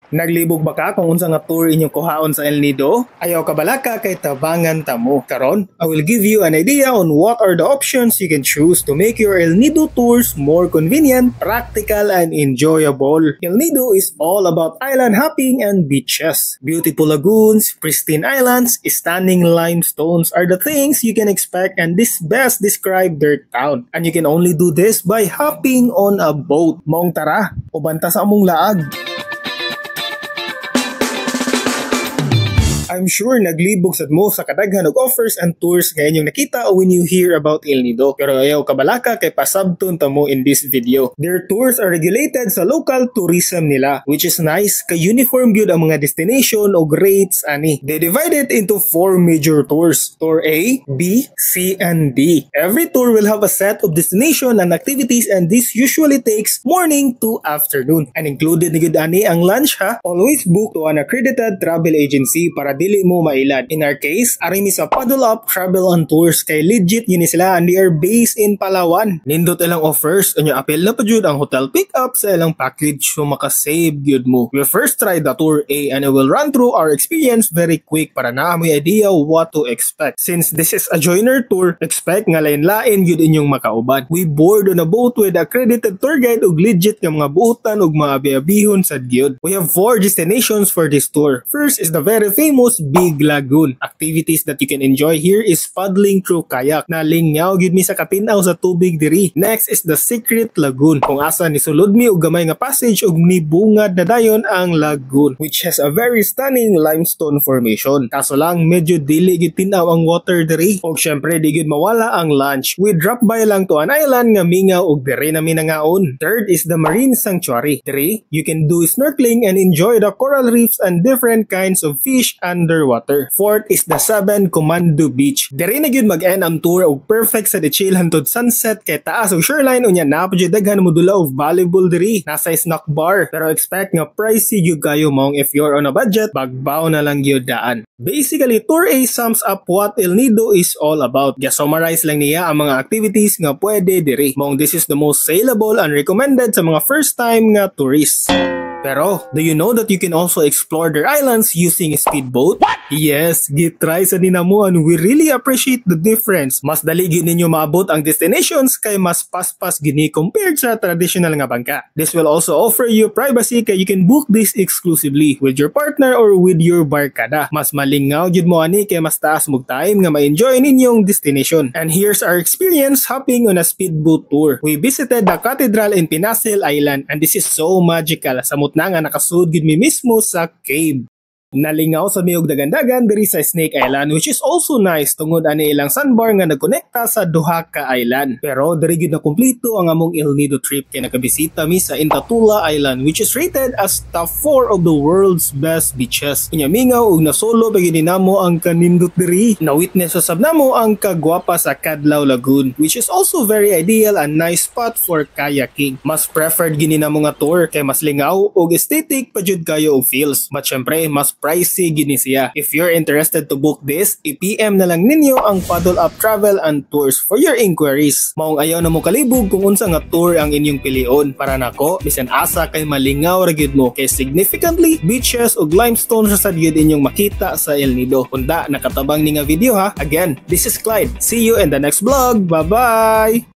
Naglibog ba ka kung unsa nga tour inyong kuhaon sa El Nido? Ayaw ka balaka kay tabangan tamo. Karon, I will give you an idea on what are the options you can choose to make your El Nido tours more convenient, practical, and enjoyable. El Nido is all about island hopping and beaches. Beautiful lagoons, pristine islands, stunning limestones are the things you can expect, and this best describe their town. And you can only do this by hopping on a boat. Maong tara, ubanta sa among laag. I'm sure naglibog sad mo sa kadaghan og offers and tours nga inyong nakita when you hear about El Nido. Pero ayaw kabalaka kay pasabton ta mo in this video. Their tours are regulated sa local tourism nila, which is nice kay uniform gyud ang mga destination og rates ani. They divided into 4 major tours: Tour A, B, C, and D. Every tour will have a set of destination and activities, and this usually takes morning to afternoon. And included ni gyud ani ang lunch ha. Always book to an accredited travel agency para dili mo mailad. In our case, ari mi sa Paddle Up Travel and Tours kay legit yun sila and they are based in Palawan. Nindot ilang offers, anya apel na pa jud ang hotel pick-up sa ilang package so makasave gyud mo. We'll first try the Tour A and I will run through our experience very quick para na may idea what to expect. Since this is a joiner tour, expect nga lain-lain gyud inyong makauban. We board on a boat with accredited tour guide ug legit nga mga buotan ug mga abi-abihon sad gyud. We have 4 destinations for this tour. First is the very famous Big Lagoon. Activities that you can enjoy here is paddling through kayak na lingaw gyud mi sa katinaw sa tubig diri. Next is the Secret Lagoon kung asa ni sulod mi og gamay nga passage ug nibungad na dayon ang lagoon, which has a very stunning limestone formation. Kaso lang medyo dili gyud tinaw ang water diri og syempre di gyud mawala ang lunch. We drop by lang to an island nga mingaw og diri na mi nangaon. Third is the Marine Sanctuary. Diri you can do snorkeling and enjoy the coral reefs and different kinds of fish underwater. Fourth is the 7 Commando Beach. Diri na gyud mag-end ang tour og perfect sa chill hantod sunset kay taas og shoreline unya na pa jud daghan mo dula og volleyball diri. Nasa snack bar pero expect nga pricey gyud kayo mong if you're on a budget, bagbaw na lang gyud daan. Basically, Tour A sums up what El Nido is all about. Just summarize lang niya ang mga activities nga pwede diri. Mong this is the most saleable and recommended sa mga first time nga tourists. Pero, do you know that you can also explore their islands using a speedboat? What? Yes, gitry sa ninamo and we really appreciate the difference. Mas dali gyud ninyo maabot ang destinations kay mas paspas gini compared sa traditional nga bangka. This will also offer you privacy kay you can book this exclusively with your partner or with your barkada. Mas malingaw gyud mo ani kay mas taas mog time nga ma-enjoy ninyong destination. And here's our experience hopping on a speedboat tour. We visited the cathedral in Pinacil Island and this is so magical. Sa na nga nakasud gid mi mismo sa cave. Nalingaw sa miog dagandagan diri sa Snake Island, which is also nice tungod ani ilang sandbar nga nagkonekta sa duha ka island. Pero diri gyud na kumpleto ang among El Nido trip kay nakabisita mi sa Intatula Island, which is rated as top 4 of the world's best beaches. Inya mingaw ug nasolo pa gyud namo ang kanindot diri. Na-witness sa sab namo ang kagwapa sa Cadlaw Lagoon, which is also very ideal and nice spot for kayaking. Mas preferred gini namo nga tour kay mas lingaw ug aesthetic pa jud kayo og feels. But syempre mas pricey gini siya. If you're interested to book this, i-PM na lang ninyo ang Paddle Up Travel and Tours for your inquiries. Maong ayaw na mo kalibog kung unsa nga tour ang inyong pilion. Para nako, bisan asa kay malingaw ra gyud mo kay significantly beaches ug limestone sa gyud inyong makita sa El Nido. Unda nakatabang ni nga video ha. Again, this is Clyde. See you in the next vlog. Bye-bye!